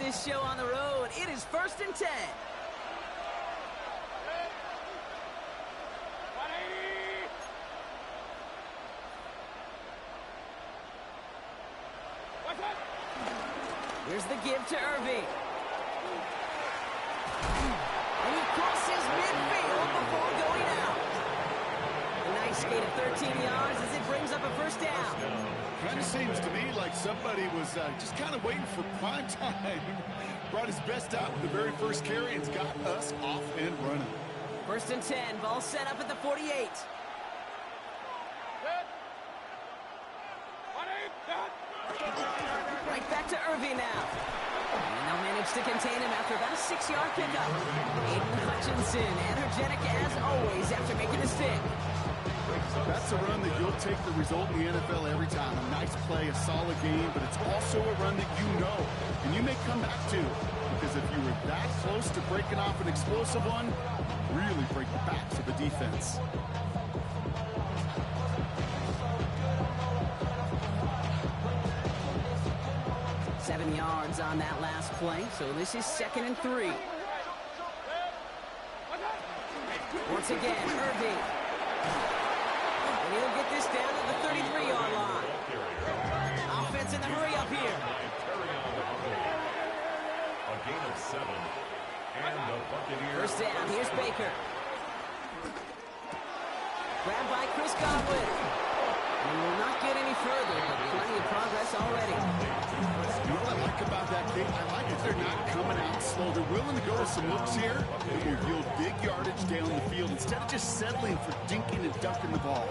this show on the road. It is 1st and 10. Here's the give to Irving. And he crosses midfield before going out. A nice gain of 13 yards as it brings up a first down. Kind of seems to me like somebody was just kind of waiting for prime time. Brought his best out with the very first carry and's got us off and running. 1st and 10, ball set up at the 48. Right back to Irving now. And they'll manage to contain him after about a 6-yard pickup. Aiden Hutchinson, energetic as always after making the stick. That's a run that you'll take the result in the NFL every time. A nice play, a solid game, but it's also a run that you know. And you may come back to, because if you were that close to breaking off an explosive one, really break the backs of the defense. Seven yards on that last play, so this is 2nd and 3. Once again, Irving. And he'll get this down to the 33-yard line. Offense in the hurry up here. A gain of 7. And the Buccaneers. 1st down, here's Baker. Grabbed by Chris Godwin. And will not get any further, but plenty of progress already. You know what I like about that game? I like that they're not coming out slow. They're willing to go with some looks here that will yield big yardage down the field instead of just settling for dinking and ducking the ball.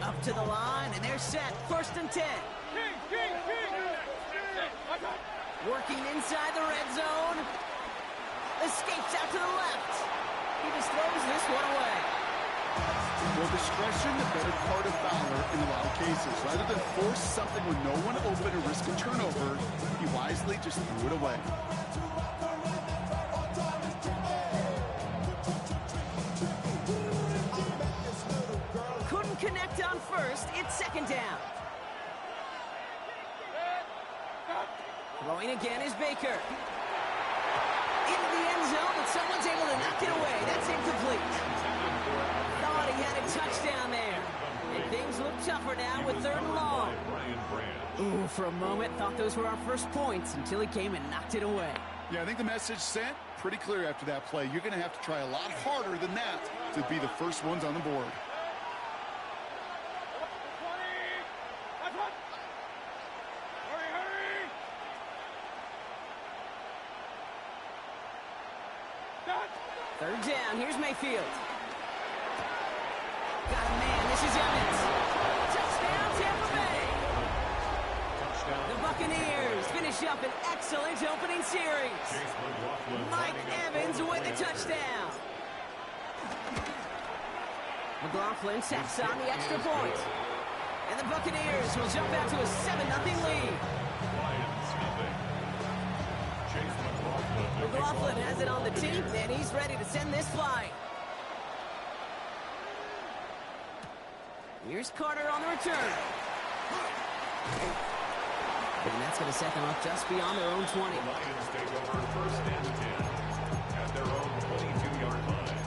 Up to the line, and they're set. 1st and 10. Working inside the red zone. Escapes out to the left. He just throws this one away. Well, discretion, the better part of valor in a lot of cases. Rather than force something with no one open and risk a turnover, he wisely just threw it away. Couldn't connect on 1st. It's 2nd down. Throwing again is Baker. Into the end zone, but someone's able to knock it away. That's incomplete. Thought he had a touchdown there. And things look tougher now with 3rd and long. Ooh, for a moment, thought those were our first points until he came and knocked it away. Yeah, I think the message sent pretty clear after that play. You're going to have to try a lot harder than that to be the first ones on the board. Third down, here's Mayfield. Got a man, this is Evans. Touchdown, Tampa Bay. The Buccaneers finish up an excellent opening series. Mike Evans with a touchdown. McLaughlin sets on the extra point. And the Buccaneers will jump out to a 7-0 lead. McLaughlin has it on the team, and he's ready to send this flying. Here's Carter on the return. And that's going to set them up just beyond their own 20. Lions take over 1st and 10 at their own 22-yard line.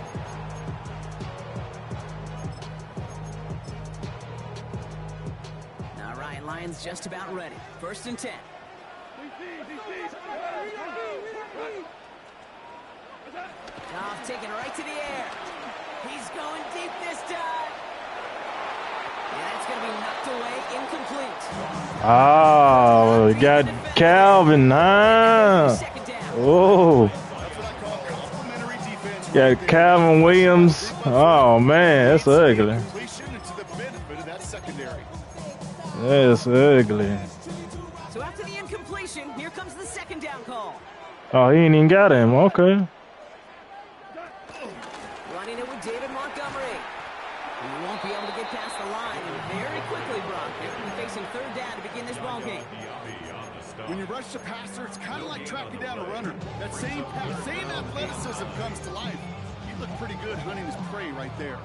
All right, Lions just about ready. 1st and 10. Goff taking right to the air. He's going deep this time. And it's going to be knocked away, incomplete. Oh, we got Calvin now. Oh. Got Calvin Williams. Oh, man, that's ugly. That's ugly. So after the incompletion, here comes the 2nd down call. Oh, he ain't even got him. Okay. Running it with David Montgomery. He won't be able to get past the line, and very quickly, Brock, they're going to be facing 3rd down to begin this ball game. When you rush the passer, it's kind of like tracking down a runner. That same pass, same athleticism comes to life. He looked pretty good hunting his prey right there.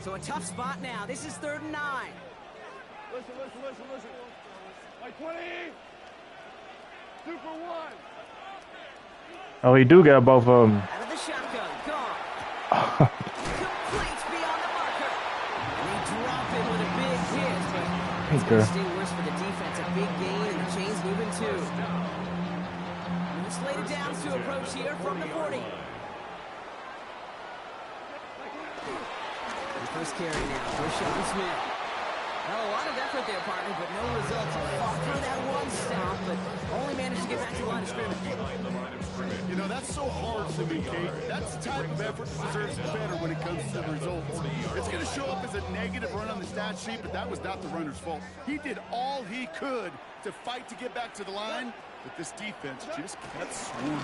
So a tough spot now. This is 3rd and 9. Listen. Like 20. 2 for 1. Oh, he do got both of them. Out of the shotgun, gone. Complete beyond the marker. And they drop it with a big hit, but it's going to stay worse for the defense. A big gain, and the chain's moving too. Let's lay it down to approach here from the 40. The first carry now for Sean Smith. Well, a lot of effort there, partner, but no results. Fought through that one stop, but only managed to get back to the line of scrimmage. You know, that's so hard for me, Kate. That's the type of effort that deserves better when it comes to the results. It's going to show up as a negative run on the stat sheet, but that was not the runner's fault. He did all he could to fight to get back to the line, but this defense just kept swarming.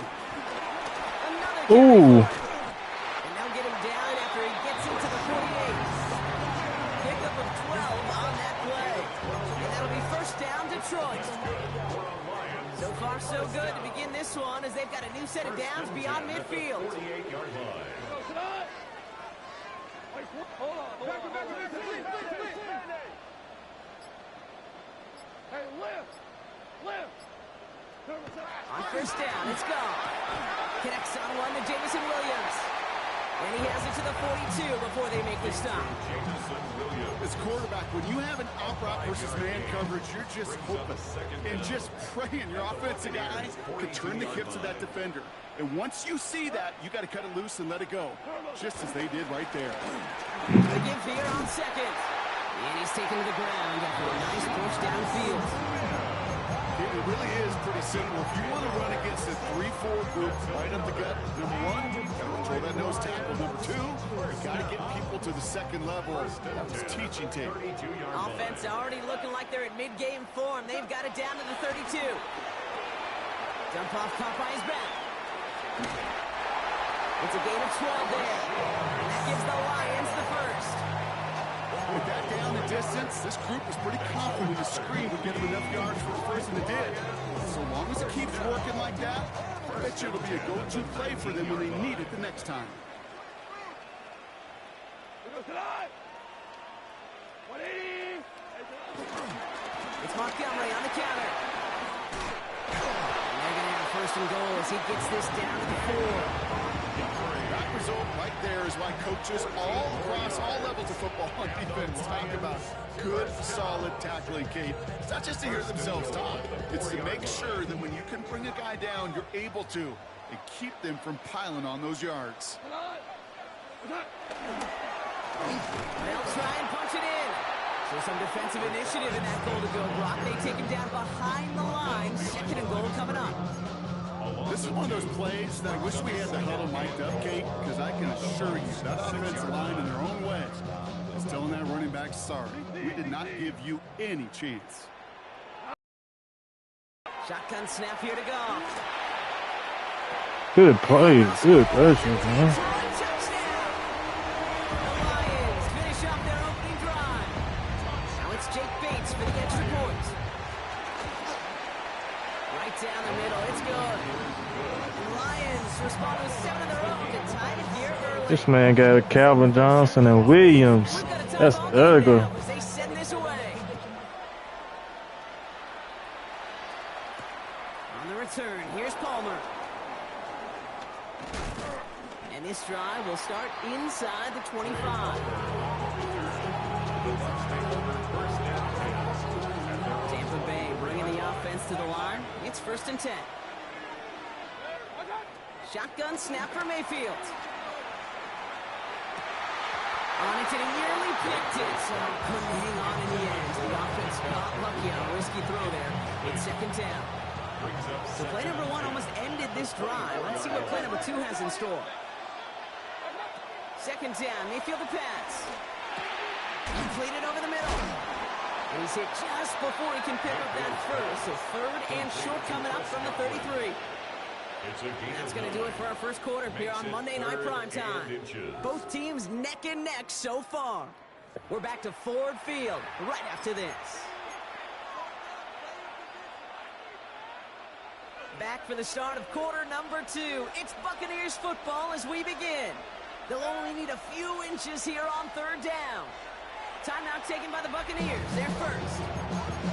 Ooh. And now get him down after he gets into the 48. Pickup of 12 on that play. And that'll be first down, Detroit. So far, so good to begin this one as they've got a new set of downs beyond midfield. Hey, lift! On first down, it's gone. Connects on one to Jameson Williams. And he has it to the 42 before they make the stop. As quarterback, when you have an out-route versus man coverage, you're just hoping and just praying your offensive guys can turn the hips of that defender. And once you see that, you got to cut it loose and let it go, just as they did right there. The give here on second. And he's taken to the ground after a nice push downfield. It really is pretty simple. If you want to run against a 3-4 group right up the gut, number one, control that nose tackle. Number two, you got to get people to the second level. That was teaching tape. Offense already looking like they're in mid-game form. They've got it down to the 32. Dump off Popeye's back. It's a gain of 12 there. And that gives the Lions the first. With that down the distance, this group was pretty confident the screen would get them enough yards for the first, and it did. So long as it keeps working like that, I bet you it'll be a go-to play for them when they need it the next time. It's Montgomery on the counter. And they're going to have first and goal as he gets this down to the 4. That result right there is why coaches all across all levels of football on defense talk about good, solid tackling, Kate. It's not just to hear themselves talk. It's to make sure that when you can bring a guy down, you're able to, and keep them from piling on those yards. They'll try and punch it in. So some defensive initiative in that goal to go, Brock. They take him down behind the line. Second and goal coming up. This is one of those plays that I wish we had the huddle mic'd up, Kate, because I can assure you that offensive line in their own way is telling that running back, sorry, we did not give you any chance. Shotgun snap here to go. Good play. Good questions, man. Touchdown! The Lions finish off their opening drive. Now it's Jake Bates for the extra point. Right down the middle, it's good. The Lions respond with 7 of their own to tie it here early. This man got Calvin Johnson and Williams. That's ugly. As they send this away. On the return, here's Palmer. And this drive will start inside the 25. Tampa Bay bringing the offense to the line. It's first and 10. Shotgun snap for Mayfield. On it, and he nearly picked it. So couldn't hang on in the end. The offense got lucky on a risky throw there. It's second down. So play number 1 almost ended this drive. Let's see what play number 2 has in store. Second down, Mayfield the pass. Completed over the middle. And he's hit just before he can pick up that first. So third and short coming up from the 33. That's going to do it for our first quarter here on Monday Night Primetime. Both teams neck and neck so far. We're back to Ford Field right after this. Back for the start of quarter number 2. It's Buccaneers football as we begin. They'll only need a few inches here on third down. Timeout taken by the Buccaneers. They're first.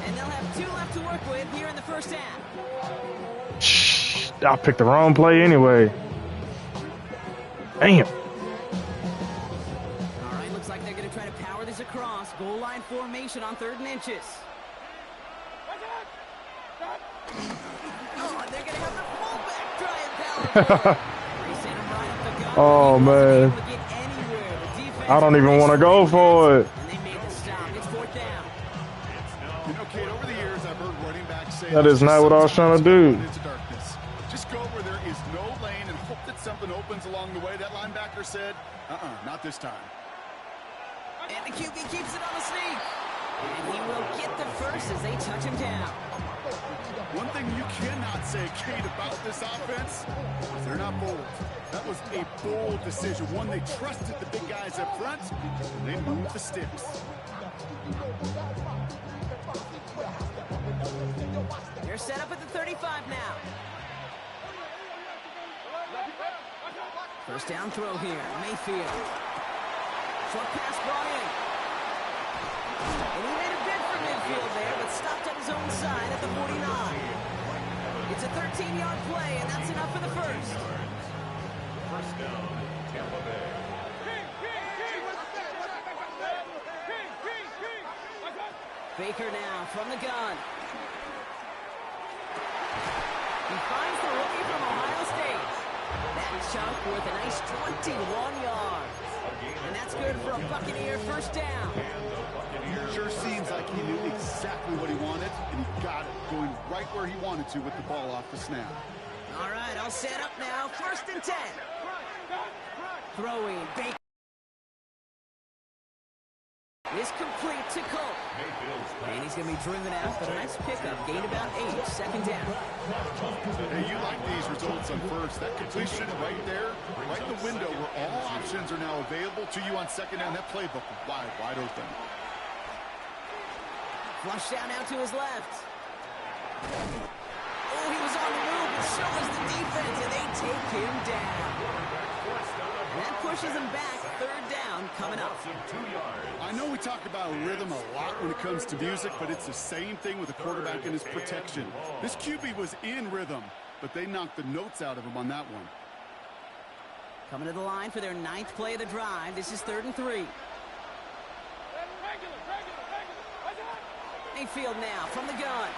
And they'll have 2 left to work with here in the first half. Shh, I picked the wrong play anyway. Damn. All right, looks like they're going to try to power this across. Goal line formation on 3rd and inches. Oh, and they're going to have the fullback try and power forward. They sent him right up the gut. Oh, He wasn't man. able to get anywhere. The defense I don't even want to go for it. and they made the stop. It's 4th down. You know, Kate, over the years, I've heard running backs say That is not what I was trying to do. into darkness. Just go where there is no lane and hope that something opens along the way. That linebacker said, not this time. And the QB keeps it on the sneak. And he will get the first as they touch him down. One thing you cannot say, Kate, about this offense is they're not bold. That was a bold decision. One, they trusted the big guys up front, and they moved the sticks. They're set up at the 35 now. First down throw here. Mayfield. Short pass brought in. And he made a bid for midfield there, but stopped at his own side at the 49. It's a 13-yard play, and that's enough for the first. First down, Tampa Bay. Baker now from the gun. He finds the rookie from Ohio State. That chunk worth a nice 21 yards. And that's good for a Buccaneer first down. Sure seems like he knew exactly what he wanted, and he got it, going right where he wanted to with the ball off the snap. All right, I'll set up now. 1st and 10. Throwing. Baker is complete to Cole. And he's going to be driven out, but a nice pickup. Gained about 8. 2nd down. Hey, you like these results on first. That completion right there, right in the window where all options are now available to you on 2nd down. That playbook wide open. Flush down now to his left. Oh, he was on the move, but so was the defense, and they take him down. That pushes him back. 3rd down coming up. I know we talk about rhythm a lot when it comes to music, but it's the same thing with a quarterback and his protection. This QB was in rhythm, but they knocked the notes out of him on that one. Coming to the line for their 9th play of the drive. This is 3rd and 3. Mayfield now from the gun.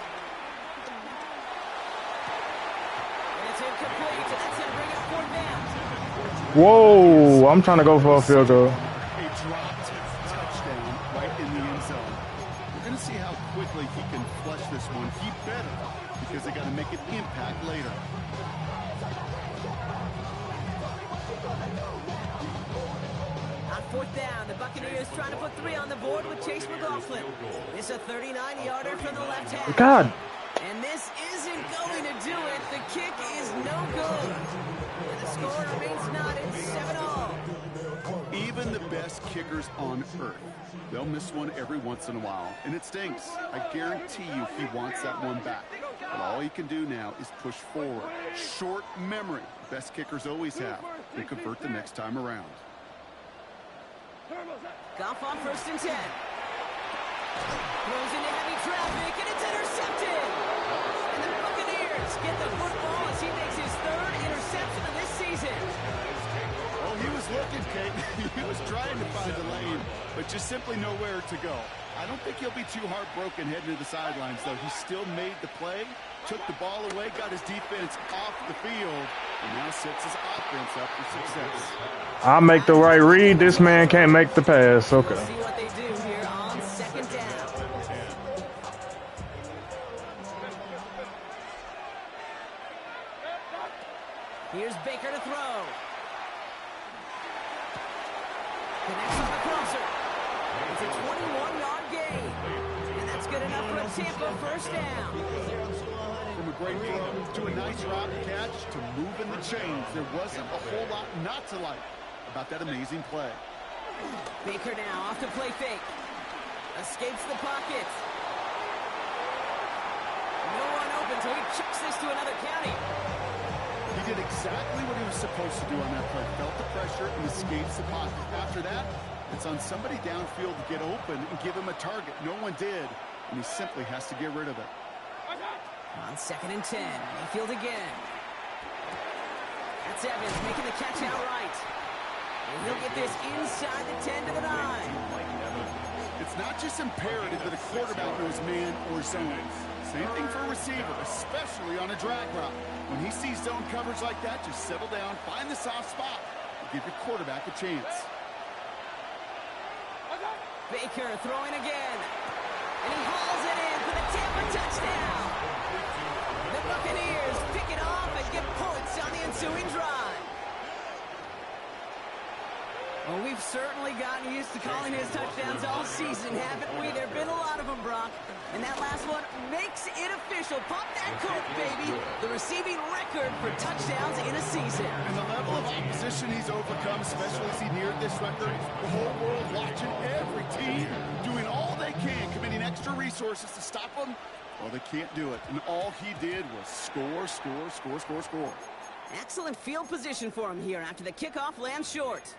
And it's incomplete, so that's going to bring up 4th down. Whoa, I'm trying to go for a field goal. A dropped touchdown right in the end zone. We're going to see how quickly he can flush this one. He better, because they got to make an impact later. On 4th down, the Buccaneers trying to put 3 on the board with Chase McLaughlin. It's a 39-yarder from the left half. God. And this isn't going to do it. The kick is no good. And the score remains knotted 7-all. Even the best kickers on earth, they'll miss one every once in a while, and it stinks. I guarantee you he wants that one back. But all he can do now is push forward. Short memory. Best kickers always have. They'll convert the next time around. Goff on 1st and 10. Throws into heavy traffic, and it's intercepted. And the Buccaneers get the football as he makes his 3rd interception of this season. Oh, he was looking, Kate. He was trying to find a lane, but just simply nowhere to go. I don't think he'll be too heartbroken heading to the sidelines, though. He still made the play, took the ball away, got his defense off the field, and now sets his offense up for success. I make the right read. This man can't make the pass. Okay. We'll see what they do here on 2nd down. Here's Baker to throw. Connects on the crosser. It's a 21-yard gain. And that's good enough for a Tampa first down. From a great throw to a nice route catch to moving the chains, there wasn't a whole lot not to like about that amazing play. Baker now off to play fake. Escapes the pocket. No one open, so he chucks this to another county. He did exactly what he was supposed to do on that play. Felt the pressure and escapes the pocket. After that, It's on somebody downfield to get open and give him a target. No one did, and he simply has to get rid of it. On 2nd and 10, Mayfield again. That's Evans making the catch outright. And he'll get this inside the 10 to the 9. It's not just imperative that a quarterback knows man or zone. Same thing for a receiver, especially on a drag route. When he sees zone coverage like that, just settle down, find the soft spot, and give your quarterback a chance. Baker throwing again. And he hauls it in for the Tampa touchdown. The Buccaneers pick it off and get points on the ensuing drive. Well, we've certainly gotten used to calling his touchdowns all season, haven't we? There have been a lot of them, Brock. And that last one makes it official. Pop that cork, baby. The receiving record for touchdowns in a season. And the level of opposition he's overcome, especially as he neared this record, the whole world watching, every team doing all they can, committing extra resources to stop him. Well, they can't do it. And all he did was score, score, score, score, score. Excellent field position for him here after the kickoff lands short.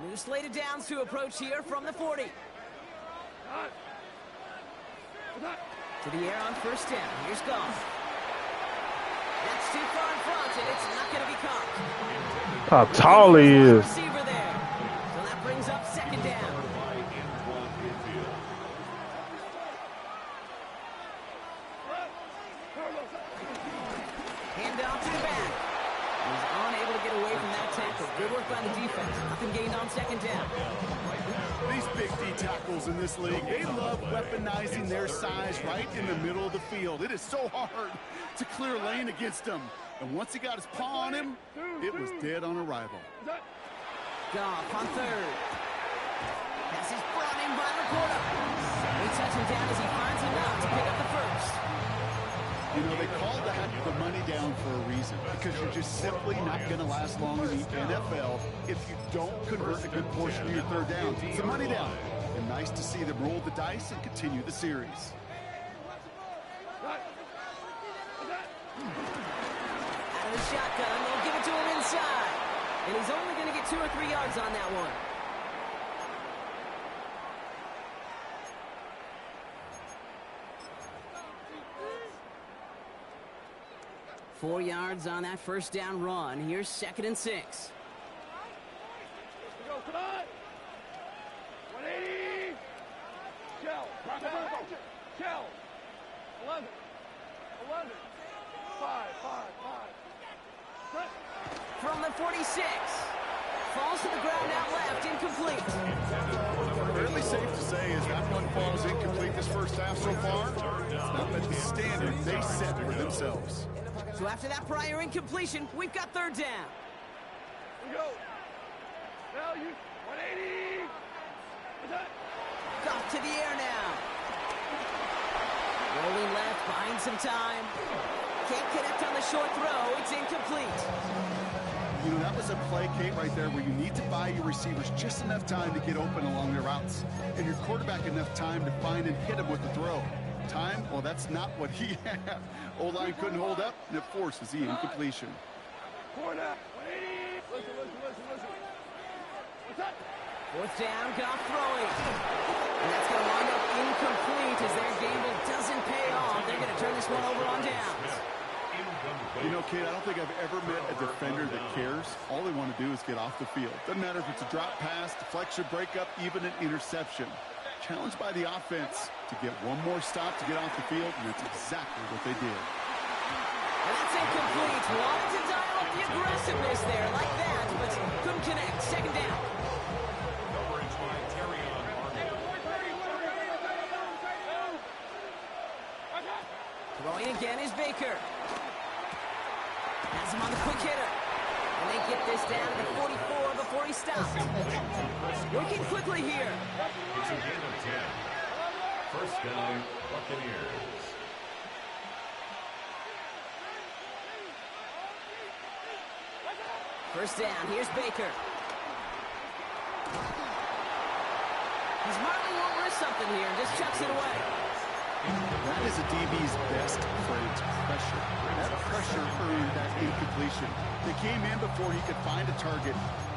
New slated downs to approach here from the 40. To the air on 1st down. Here's Goff. That's too far in front, and it's not going to be caught. How tall he is. Receiver there. So that brings up 2nd down. Hand off to the back. He's unable to get away from that tackle. Good work by the defense. Nothing gained on 2nd down. These big D tackles in this league, they love weaponizing their size right in the middle of the field. It is so hard to clear lane against them. And once he got his paw on him, it was dead on arrival. Goff on 3rd. Pass is brought in by Laporta. They touch him down as he finds enough to pick up the 1st. You know, they call that the money down for a reason, because you're just simply not going to last long in the NFL if you don't convert a good portion of your 3rd down. It's a money down. And nice to see them roll the dice and continue the series. Out of the shotgun, they'll give it to him inside. And he's only going to get 2 or 3 yards on that one. Four yards on that 1st down run. Here's 2nd and 6. Go, come on! 180! Shell! Shell! 11! 11! 5! From the 46. Falls to the ground out left, incomplete. Fairly safe to say as that one falls incomplete this first half so far. It's not met the standard they set for themselves. So after that prior incompletion, we've got 3rd down. We go! Now you 180! Goff to the air now. Rolling left, buying some time. Can't connect on the short throw. It's incomplete. You know, that was a play, Kate, right there where you need to buy your receivers just enough time to get open along their routes. And your quarterback enough time to find and hit him with the throw. Time? Well, that's not what he had. O-line couldn't hold up, and it forces the incompletion. Corner! 180! Listen. What's that? 4th down, Goff throwing. And that's going to wind up incomplete as their gamble doesn't pay off. They're going to turn this one over on downs. You know, Kate, I don't think I've ever met a defender that cares. All they want to do is get off the field. Doesn't matter if it's a drop pass, deflection, breakup, even an interception. Challenged by the offense to get one more stop to get off the field, and that's exactly what they did. And that's incomplete. Wanted to dial up the aggressiveness there like that, but couldn't connect. 2nd down. Coverage by Terrion Arnold. Throwing again is Baker. Has him on the quick hitter. And they get this down to the 44 before he stops. Working quickly here. It's a gain of 10. 1st down, Buccaneers. First down, here's Baker. He smartly won't risk something here and just chucks it away. That is a DB's best friend, pressure. That pressure earned that completion. They came in before he could find a target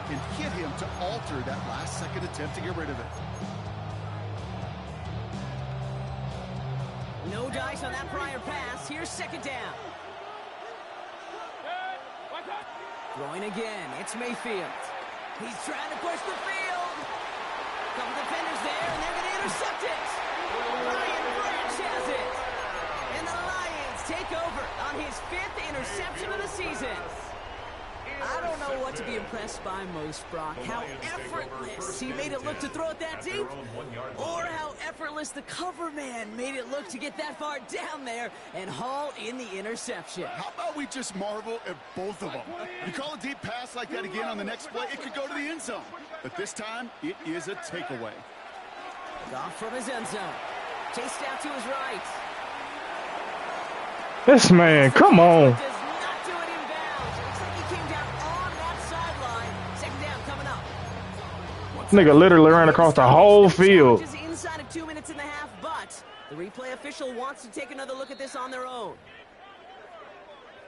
and hit him to alter that last-second attempt to get rid of it. No dice on that prior pass. Here's second down. Throwing again. It's Mayfield. He's trying to push the field. Couple defenders there, and they're going to intercept it. Ryan Branch has it. And the Lions take over on his 5th interception of the season. I don't know what to be impressed by most, Brock. How effortless he made it look to throw it that deep, or how effortless the cover man made it look to get that far down there and haul in the interception. How about we just marvel at both of them? You call a deep pass like that again on the next play, it could go to the end zone. But this time, it is a takeaway. Off from his end zone. Chased out to his right. This man, come on. Does not do it in bounds. Looks like he came down on that sideline. Second down coming up. Nigga literally ran across the whole field. Inside of 2 minutes and a half, but the replay official wants to take another look at this on their own.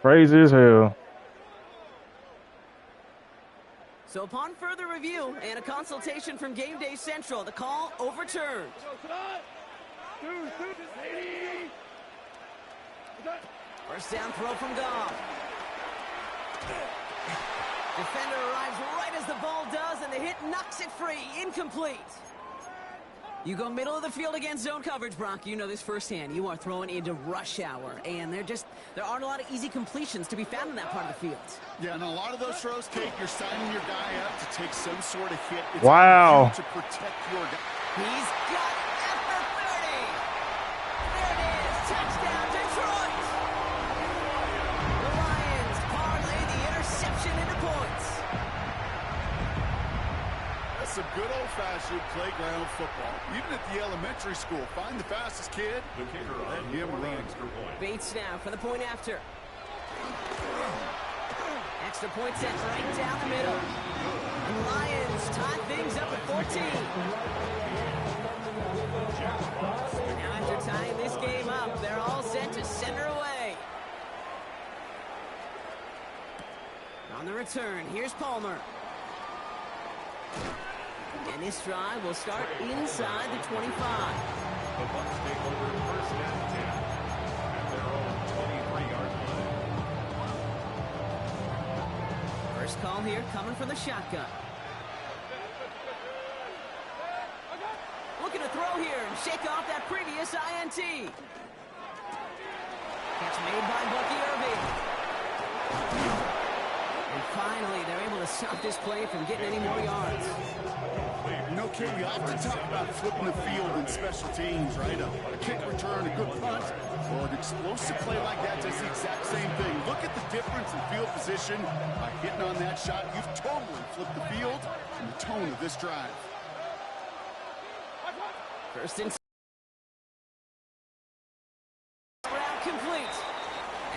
Crazy as hell. So upon further review and a consultation from Game Day Central, the call overturned. First down throw from Goff. Defender arrives right as the ball does, and the hit knocks it free. Incomplete. You go middle of the field against zone coverage, Brock. You know this firsthand. You are throwing into rush hour, and there aren't a lot of easy completions to be found in that part of the field. Yeah, and a lot of those throws, Kate, you're signing your guy up to take some sort of hit. It's wow. to protect your guy. He's got it after 30. There it is. Touchdown, Detroit. The Lions parlay the interception into points. That's some good old-fashioned playground football. Even at the elementary school, find the fastest kid, The kicker let on him for the run. extra point. Bates now for the point after. Extra point set right down the middle. And the Lions tie things up at 14. Now after tying this game up, they're all set to center away. On the return, here's Palmer. And this drive will start inside the 25. The Bucks take over first and 10 at their own 23-yard line. First call here coming from the shotgun. Looking to throw here and shake off that previous INT. Catch made by Bucky Irving. And finally, they're able to stop this play from getting any more yards. You know, Kate, we often talk about flipping the field in special teams, right? A kick return, a good punt. Well, an explosive play like that does the exact same thing. Look at the difference in field position. By hitting on that shot, you've totally flipped the field and the tone of this drive. First and route complete.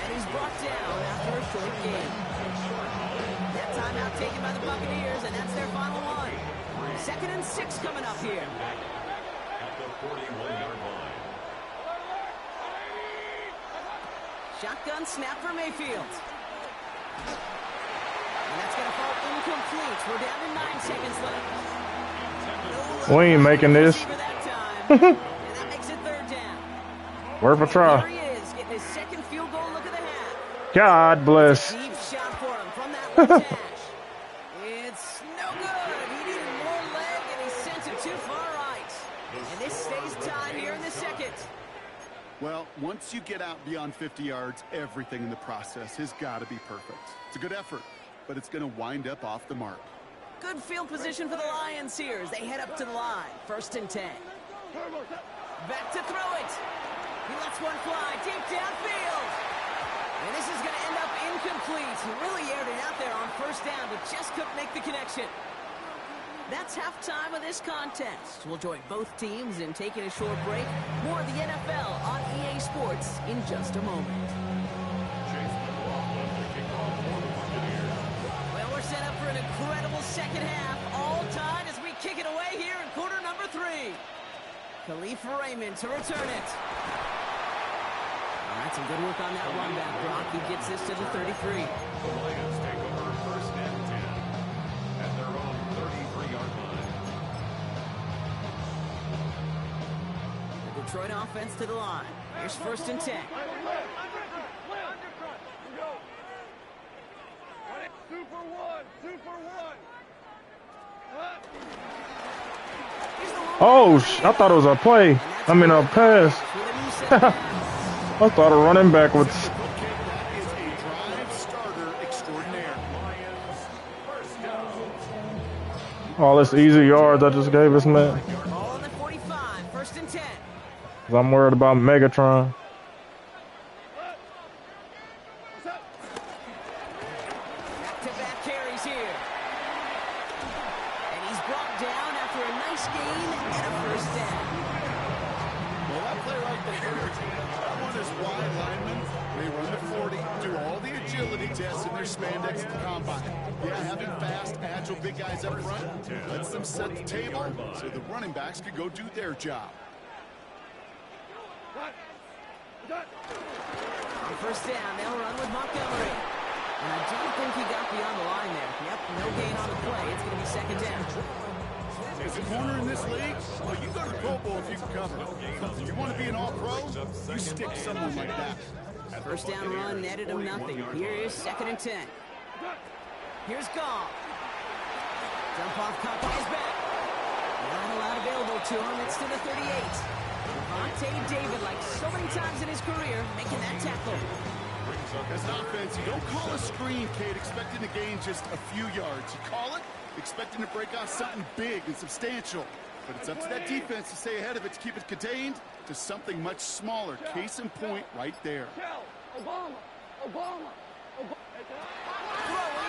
And he's brought down after a short game. That timeout taken by the Buccaneers, and that's their final one. 2nd and 6 coming up here. At the 41-yard line. Shotgun snap for Mayfield. And that's going to fall incomplete. We're down to 9 seconds left. We ain't making this. And that makes it 3rd down. Worth a try. Here he is, getting his second field goal look of the half. God bless. Deep shot for him from that left hash. It's no good. He needed more leg, and he sent it too far right. And this stays tied here in the 2nd. Well, once you get out beyond 50 yards, everything in the process has got to be perfect. It's a good effort, but it's going to wind up off the mark. Good field position for the Lions here as they head up to the line. 1st and 10. Back to throw it. He lets one fly deep downfield. And this is going to end up incomplete. He really aired it out there on 1st down, but just couldn't make the connection. That's halftime of this contest. We'll join both teams in taking a short break. More of the NFL on EA Sports in just a moment. Well, we're set up for an incredible second half. All tied as we kick it away here in quarter number 3. Khalif Raymond to return it. All right, Some good work on that run back, Brock. He gets this to the 33. The Lions take over first and 10 at their own 33-yard line. The Detroit offense to the line. Here's first and 10. Super one. Oh, I thought it was a play. I mean, a pass. I thought a running back was. That is a drive starter extraordinaire. All this easy yards I just gave us, man. Ball on the 45, first and 10. 'Cause I'm worried about Megatron. Back-to-back carries here. And he's brought down after a nice gain and a first down. Well, that play right there, that one is wide linemen. They run the 40, do all the agility tests in their spandex at the combine. Yeah, having fast, agile big guys up front lets them set the table so the running backs can go do their job. On first down, they'll run with Montgomery. And I don't think he got beyond the line there. Yep, no gain on the play. It's going to be second down. As a corner in this league, well, you go to the Pro Bowl if you can cover. You want to be an all-pro, you stick someone like that. First down run netted him nothing. Here is second and 10. Here's Gall. Jump off caught by his back. Not a lot available to him. It's to the 38. Devontae David, like so many times in his career, making that tackle. As an offense, you don't call a screen, Kate, expecting to gain just a few yards. You call it expecting to break off something big and substantial. But it's up to that defense to stay ahead of it, to keep it contained to something much smaller. Case in point right there. Obama. Throwing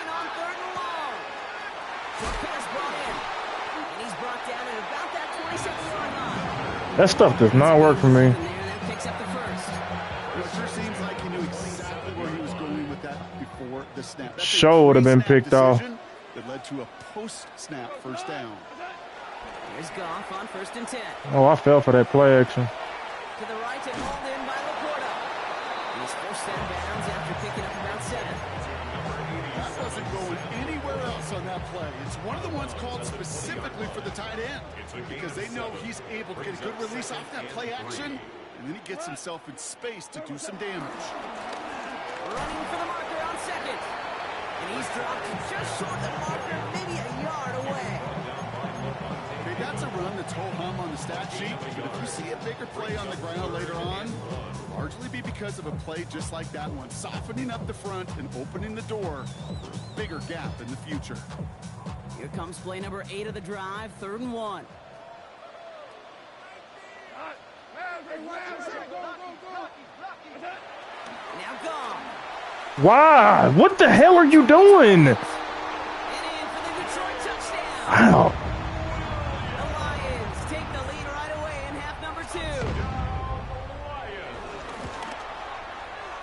on third and long. Short pass brought in. And he's brought down at about that 27-yard line. That stuff does not work for me. And there, that picks up the first. It sure seems like he knew exactly where he was going with that before the snap. That's a Show would have been pre-snap picked off. decision that led to a post-snap first down. Here's Goff on first and 10. Oh, I fell for that play action. To the right and hauled in by Laporta. He's first out of bounds after picking up about 7. That wasn't going anywhere else on that play. It's one of the ones called specifically for the tight end because they know he's able to get a good release off that play action, and then he gets himself in space to do some damage. Running for the marker on second. And he's dropped just short of the marker, maybe a yard away. Okay, that's a run that's ho-hum on the stat sheet, but if you see a bigger play on the ground later on, it'll largely be because of a play just like that one, softening up the front and opening the door for a bigger gap in the future. Here comes play number 8 of the drive, 3rd and 1. Now gone. Why? What the hell are you doing? And in for the Detroit touchdown. Wow. The Lions take the lead right away in half number 2.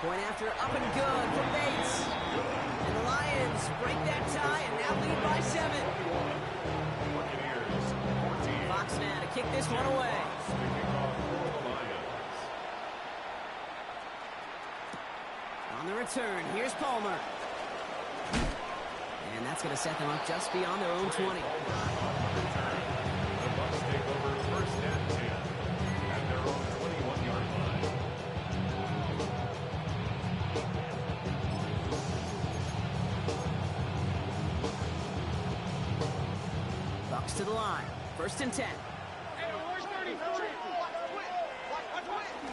Point after up and good for Bates. And the Lions break that tie and now lead by 7. Bucks now to kick this one away. On the return, here's Palmer. And that's going to set them up just beyond their own 20. The Bucks take over first and 10 at their own 21-yard line. Bucks to the line. First and 10.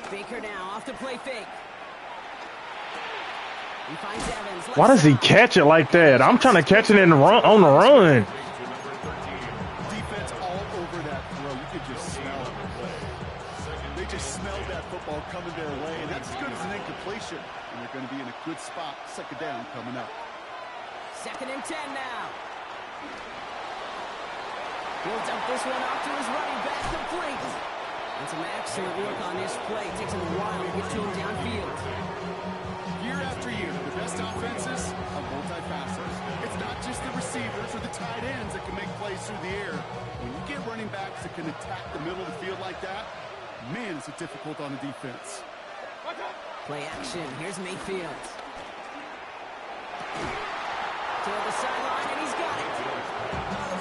Baker now off the play fake. He finds Evans. Why does he catch it like that? I'm trying to catch it in the run, on the run. Defense all over that throw. You could just smell it. They just smelled that football coming their way, and that's as good as an incompletion. And they're going to be in a good spot. Second down coming up. 2nd and 10 now. Builds up this one off to his running back, complete. And some excellent work on this play. Takes him a while to get to him downfield. Year after year, the best offenses are multifaceted. It's not just the receivers or the tight ends that can make plays through the air. When you get running backs that can attack the middle of the field like that, man, is it difficult on the defense. Play action. Here's Mayfield. Toward the sideline, and he's got it.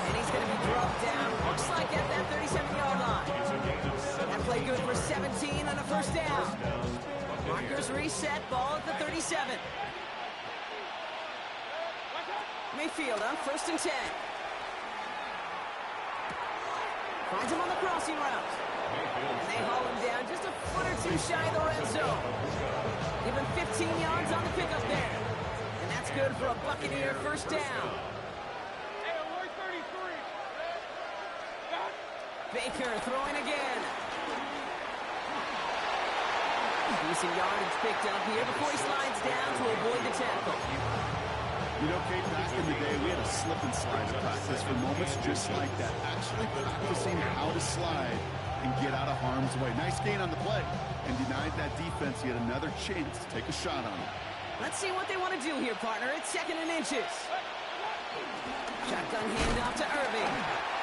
And he's going to be brought down. Looks like at that 37-yard line. That play good for 17 on a first down. Markers reset. Ball at the 37. Mayfield on 1st and 10. Finds him on the crossing route. And they haul him down just a foot or two shy of the red zone. Give him 15 yards on the pickup there. And that's good for a Buccaneer first down. Baker throwing again. Decent yardage picked up here before he slides down to avoid the tackle. You know, Kate, back in the day, we had a slip and slide practice for moments just like that. Actually practicing how to slide and get out of harm's way. Nice gain on the play. And denied that defense yet another chance to take a shot on him. Let's see what they want to do here, partner. It's 2nd and inches. Shotgun handoff to Irving.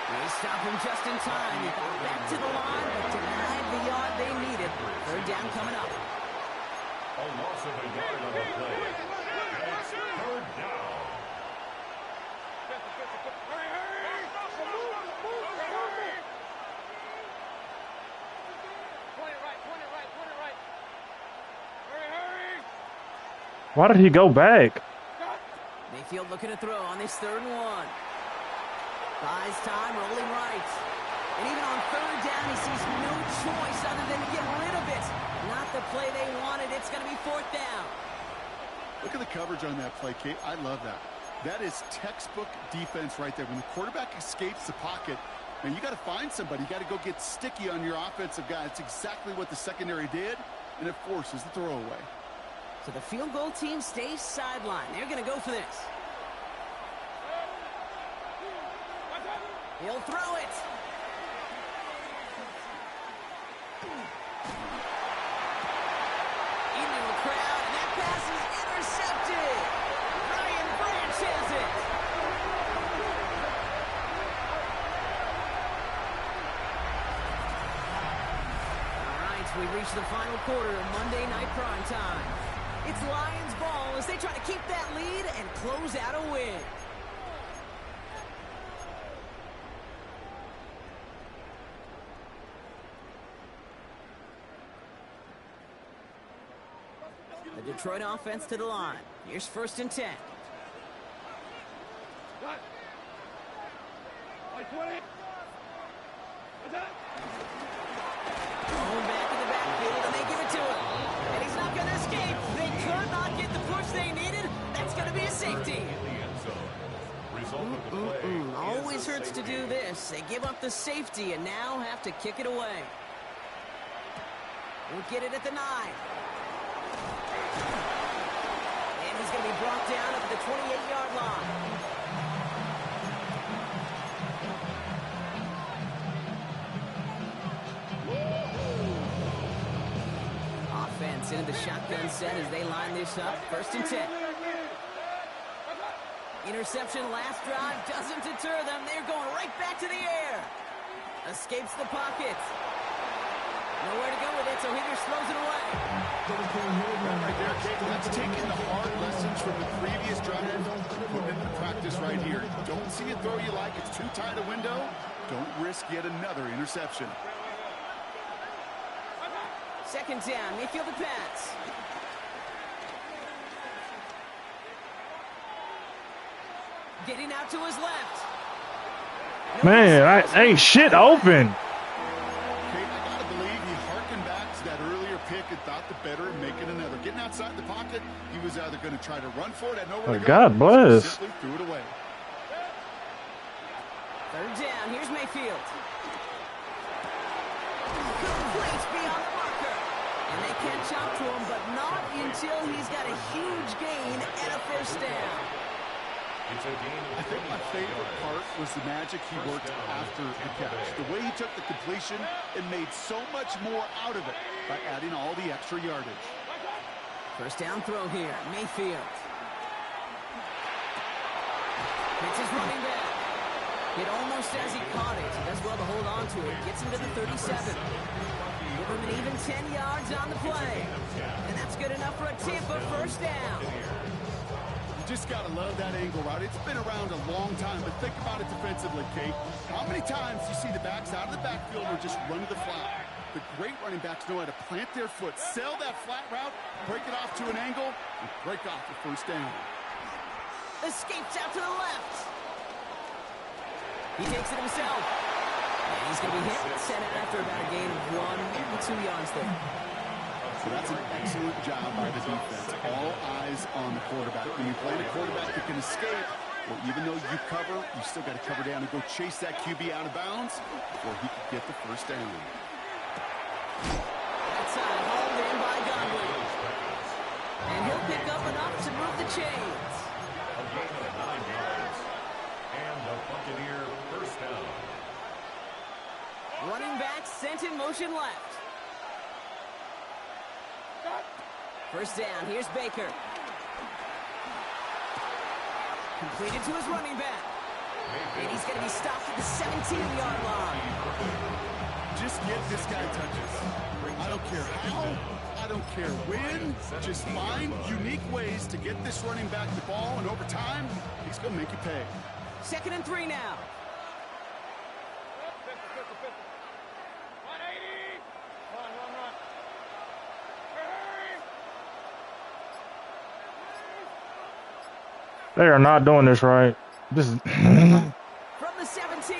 They stop him just in time. He got back to the line, but denied the yard they needed. 3rd down coming up. A loss of a yard on the play. It's 3rd down. Why did he go back? Mayfield looking to throw on this 3rd and 1. Buys time, rolling right. And even on 3rd down, he sees no choice other than to get rid of it. Not the play they wanted. It's going to be 4th down. Look at the coverage on that play, Kate. I love that. That is textbook defense right there. When the quarterback escapes the pocket, man, you got to find somebody. You got to go get sticky on your offensive guy. It's exactly what the secondary did, and it forces the throwaway. So the field goal team stays sidelined. They're going to go for this. He'll throw it. Into a crowd, and that pass is intercepted. Ryan Branch has it. All right, we reach the final quarter of Monday Night Primetime. It's Lions ball as they try to keep that lead and close out a win. The Detroit offense to the line. Here's 1st and 10. Going back in the backfield, and they give it to him. And he's not going to escape. They could not get the push they needed. That's going to be a safety. Always hurts to do this. They give up the safety and now have to kick it away. We'll get it at the 9. And he's going to be brought down at the 28-yard line. Offense into the shotgun set as they line this up. 1st and 10. Interception last drive doesn't deter them. They're going right back to the air. Escapes the pocket. Nowhere to go with it, so Higgins throws it away. Right there, Kate. That's taking the hard lessons from the previous drive and putting it into practice right here. Don't see a throw you like. It's too tight a window. Don't risk yet another interception. 2nd down. Mayfield the pass. Getting out to his left. Man, I ain't shit open. Pick and thought the better and making another. Getting outside the pocket, he was either going to try to run for it at nowhere to go. God bless. Simply threw it away. 3rd down. Here's Mayfield. Complete beyond the marker. And they catch up to him, but not until he's got a huge gain and a 1st down. I think my favorite part was the magic he worked after the catch. The way he took the completion and made so much more out of it by adding all the extra yardage. 1st down throw here. Mayfield. It's his running back. Hit almost as he caught it. He does well to hold on to it. Gets him to the 37. Give him an even 10 yards on the play. And that's good enough for a Tampa first down. You just got to love that angle route. It's been around a long time, but think about it defensively, Kate. How many times do you see the backs out of the backfield or just run to the flat? The great running backs know how to plant their foot, sell that flat route, break it off to an angle, and break off the first down. Escapes out to the left. He takes it himself. And he's going to be hit and sent after about a gain of 1 and 2 yards there. So that's an excellent job by the defense. All eyes on the quarterback. When you play the quarterback that can escape, well, even though you cover, you still got to cover down and go chase that QB out of bounds before he can get the first down. That's hauled in by Godwin. And he'll pick up enough to move the chains. A gain of 9 yards. And the Buccaneer first down. Running back sent in motion left. First down, here's Baker. Completed to his running back. And he's going to be stopped at the 17-yard line. Just get this guy touches. I don't care how, I don't care when. Just find unique ways to get this running back the ball, and over time, he's going to make you pay. 2nd and 3 now. 180. Run. They are not doing this right. This is From the 17.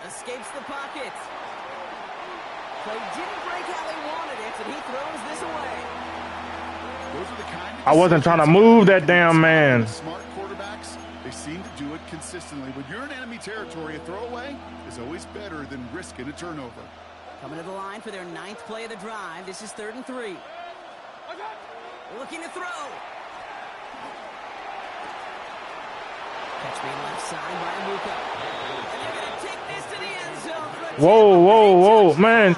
Escapes the pocket. Play didn't break how they wanted it, and he throws this away. Those are the kind of I wasn't trying to move that damn man. Smart quarterbacks, they seem to do it consistently. When you're in enemy territory, a throwaway is always better than risking a turnover. Coming to the line for their 9th play of the drive. This is 3rd and 3. Looking to throw. Catch made left side by Amuka. And they're going to take this to the end zone. For a Whoa, man.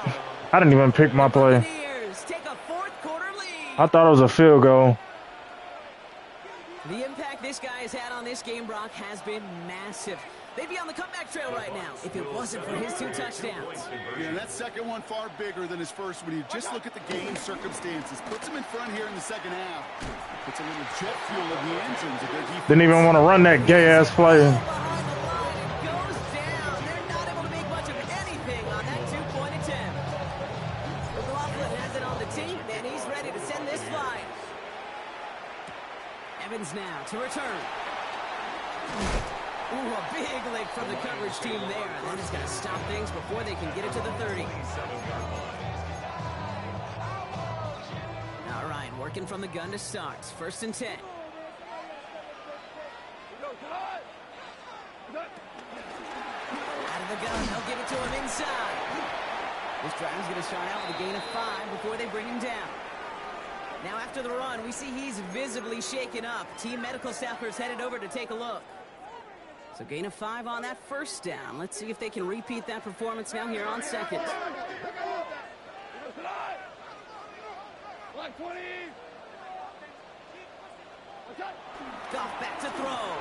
I didn't even pick my play. Buccaneers take a 4th quarter lead. I thought it was a field goal. The impact this guy has had on this game, Brock, has been massive. They'd be on the comeback trail right now if it wasn't for his 2 touchdowns. Yeah, that second one far bigger than his first when you just look at the game circumstances. Puts him in front here in the second half. Puts a little jet fuel in the engines of their defense. Didn't even want to run that gay-ass play. Behind the line, it goes down. They're not able to make much of anything on that 2-point attempt. McLaughlin has it on the team, and he's ready to send this flying. Evans now to return. Ooh, a big lick from the coverage team there. And that is going to stop things before they can get it to the 30. All right, working from the gun to start. 1st and 10. Out of the gun, they'll give it to him inside. This drive's going to start out with a gain of 5 before they bring him down. Now after the run, we see he's visibly shaken up. Team medical staffers headed over to take a look. So gain of 5 on that first down. Let's see if they can repeat that performance now here on 2nd. Goff back to throw.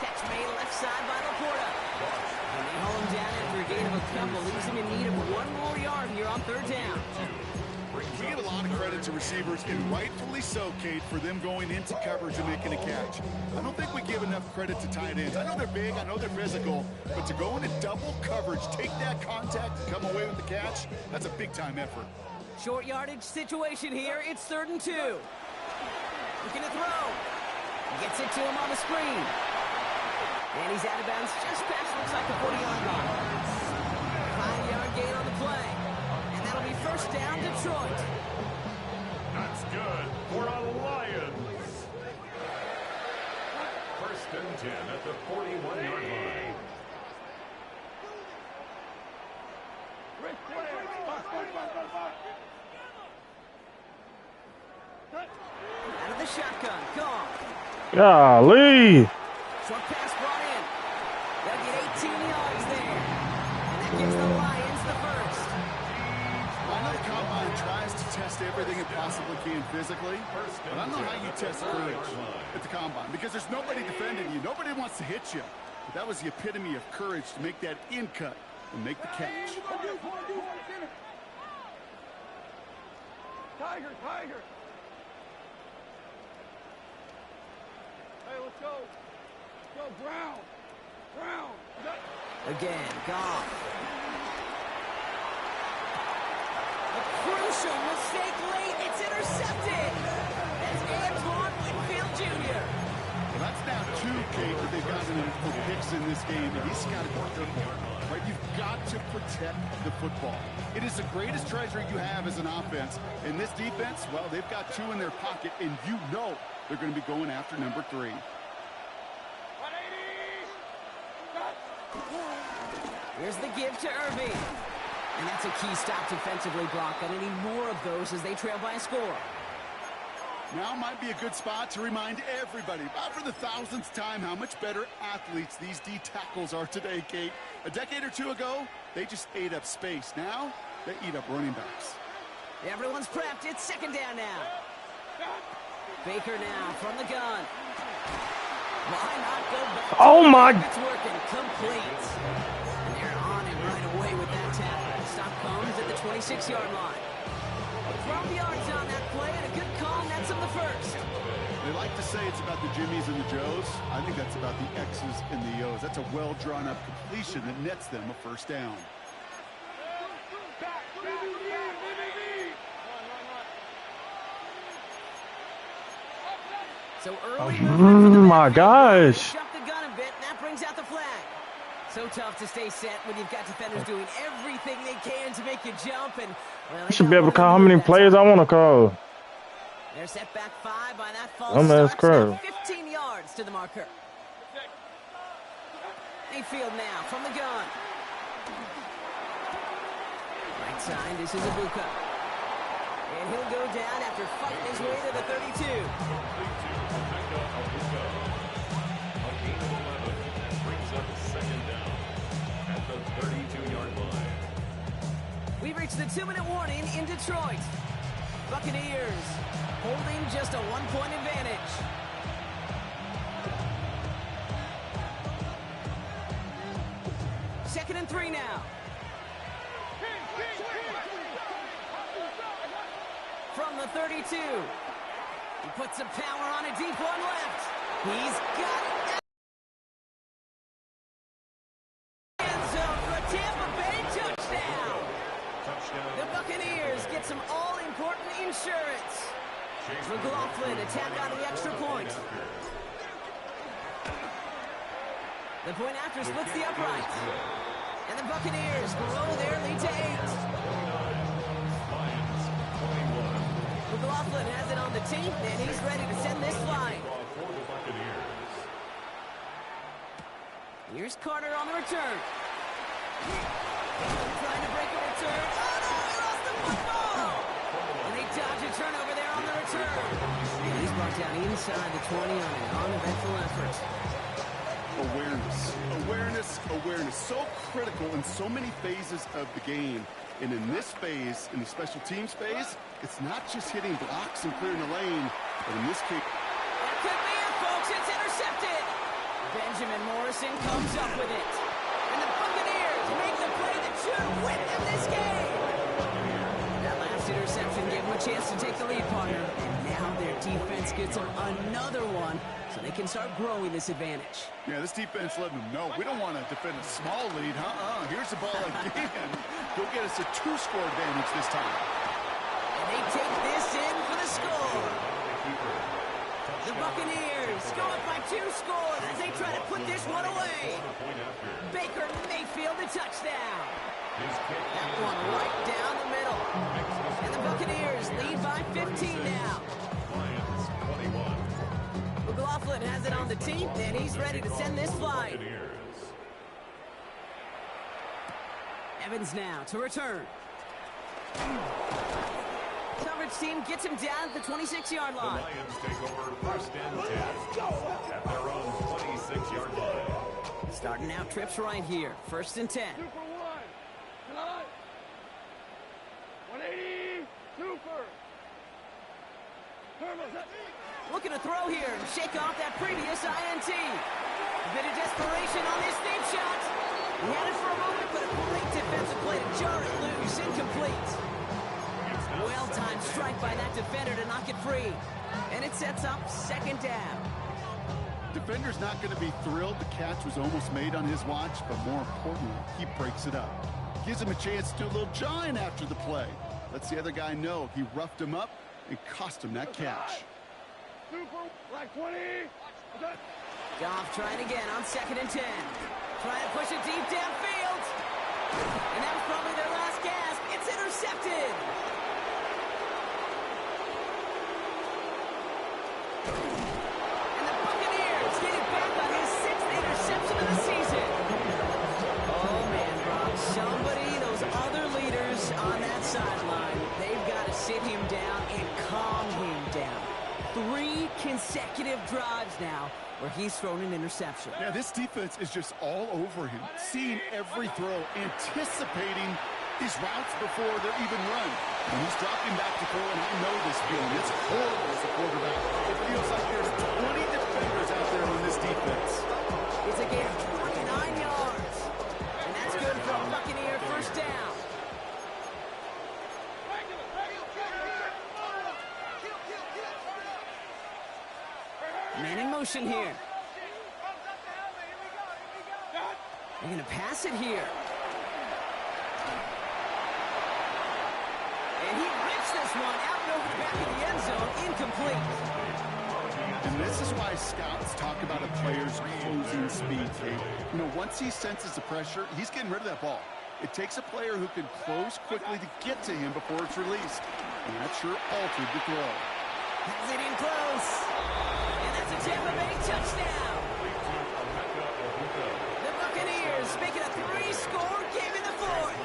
Catch made left side by Laporta. And they haul him down after a gain of a couple. Leaves him in need of 1 more yard here on 3rd down. We give a lot of credit to receivers, and rightfully so, Kate, for them going into coverage and making a catch. I don't think we give enough credit to tight ends. I know they're big, I know they're physical, but to go into double coverage, take that contact, and come away with the catch, that's a big-time effort. Short yardage situation here. It's 3rd and 2. Looking to throw. Gets it to him on the screen. And he's out of bounds just past, looks like the 40-yard line. 5-yard gain on the play. And that'll be first down, Detroit. That's good for a Lions. 1st and 10 at the 41-yard line. Out of the shotgun, Goff. Golly. Short pass brought in. They'll get 18 yards there. And that gives the Lions the first. I know the combine tries to test every everything it possibly can physically, but I don't know how you test courage at the combine because there's nobody defending you. Nobody wants to hit you. But that was the epitome of courage to make that in cut and make the catch. Tiger, Tiger. Hey, let's go. Let's go, Brown. Brown. Again, Goff. A crucial mistake late. It's intercepted. That's Antoine Winfield Jr. Well, that's now 2, Kate, that they've gotten for picks in this game, and he's got to go football. Right? You've got to protect the football. It is the greatest treasure you have as an offense. In this defense, well, they've got 2 in their pocket, and you know they're going to be going after number 3. Here's the give to Irving. And that's a key stop defensively blocked. And any more of those as they trail by a score. Now might be a good spot to remind everybody, about for the 1000th time, how much better athletes these D tackles are today, Kate. A decade or 2 ago, they just ate up space. Now, they eat up running backs. Everyone's prepped. It's second down now. Baker now from the gun. Why not go back? Oh, my. It's working. Complete. And they're on him right away with that tackle. Stop comes at the 26-yard line. 12 yards on that play and a good call, and that's on the first. They like to say it's about the Jimmies and the Joes. I think that's about the X's and the O's. That's a well-drawn-up completion that nets them a first down. So early Oh my gosh. Jump the gun a bit, and that brings out the flag. So tough to stay set when you've got defenders doing everything they can to make you jump. And well, I should be able to call how many plays I want to call. They're set back 5 by that false Dumbass start. curve. 15 yards to the marker. Mayfield now from the gun. Right side, this is Ibuka. And he'll go down after fighting his way to the 32. We've reached the 2-minute warning in Detroit. Buccaneers holding just a 1-point advantage. Second and 3 now. From the 32. He puts some power on a deep one left. He's got it. End zone for a Tampa Bay touchdown. The Buccaneers get some all-important insurance. McLaughlin attack on the extra point. The point after splits the upright. And the Buccaneers grow their lead to 8. McLaughlin has it on the team, and he's ready to send this flying. Here's Carter on the return. Trying to break a return. Oh, no, he lost the football. And they dodge a turnover there on the return. And he's brought down inside the 20 on an uneventful effort. Awareness. So critical in so many phases of the game. And in this phase, in the special teams phase, it's not just hitting blocks and clearing the lane, but in this case... That could be it, folks. It's intercepted. Benjamin Morrison comes up with it. And the Buccaneers make the play that should win them this game. That last interception gave them a chance to take the lead, partner. And now their defense gets them another one, so they can start growing this advantage. Yeah, this defense letting them know we don't want to defend a small lead. Here's the ball again. Go get us a 2-score advantage this time. And they take this in for the score. The Buccaneers go up by 2 scores as they try to put this one away. Baker Mayfield a touchdown. That one right down the middle. And the Buccaneers lead by 15 now. McLaughlin has it on the team, and he's ready to send this flying. Evans now to return. Coverage team gets him down at the 26-yard line. The Lions take over first and 10 at their own 26-yard line. Starting out trips right here. First and 10. 2 for 1. Cut. 180. Super. throw here and shake off that previous INT. A bit of desperation on this deep shot. He had it for a moment, but a great defensive play to jar it loose. Incomplete. Well-timed strike by that defender to knock it free. And it sets up second down. Defender's not going to be thrilled the catch was almost made on his watch, but more importantly, he breaks it up. Gives him a chance to do a little jawing after the play. Lets the other guy know he roughed him up and cost him that catch. Super, like 20. Goff trying again on 2nd and 10. Trying to push it deep downfield. And that was probably their last gasp. It's intercepted. And the Buccaneers get it back on his 6th interception of the season. Oh, man, Rob. Somebody, those other leaders on that sideline, they've got to sit him down and calm him down. 3 consecutive drives now where he's thrown an interception. Yeah, this defense is just all over him, seeing every throw, anticipating these routes before they're even run. And he's dropping back to throw, and I know this feeling. It's horrible as a quarterback. It feels like there's 20 defenders out there on this defense. It's a gain of 29 yards. And that's good for a Buccaneer first down. Man in motion here. They're going to pass it here. And he rips this one out and over the back of the end zone. Incomplete. And this is why scouts talk about a player's closing speed, Kate. You know, once he senses the pressure, he's getting rid of that ball. It takes a player who can close quickly to get to him before it's released. And that sure altered the throw. Has it in close. And that's a Tampa Bay touchdown. The Buccaneers making a 3-score game in the 4th.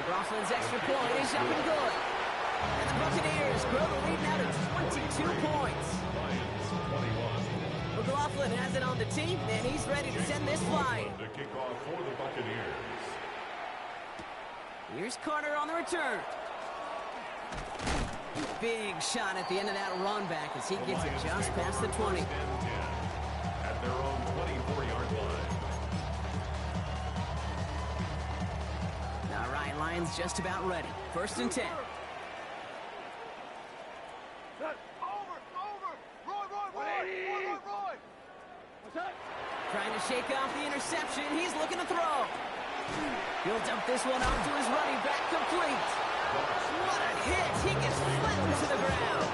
Rothlin's extra point is up and good. And the Buccaneers grow the lead now to 22 points. McLaughlin has it on the team, and he's ready to send this flying. To kick off for the Buccaneers. Here's Carter on the return. Big shot at the end of that run back as he gets it just past the 20. At their own 24-yard line. All right, Lions just about ready. 1st and 10. Trying to shake off the interception. He's looking to throw. He'll dump this one off to his running back, complete. What a hit. He gets flattened to the ground.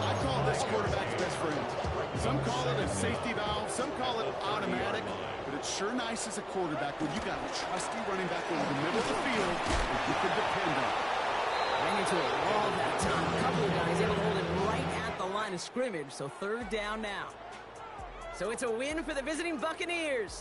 I call this quarterback's best friend. Some call it a safety valve, some call it automatic, but it's sure nice as a quarterback when you got a trusty running back over the middle of the field that you can depend on. Ran into a wall that time. A couple of guys able to hold it right at the line of scrimmage, so 3rd down now. So it's a win for the visiting Buccaneers.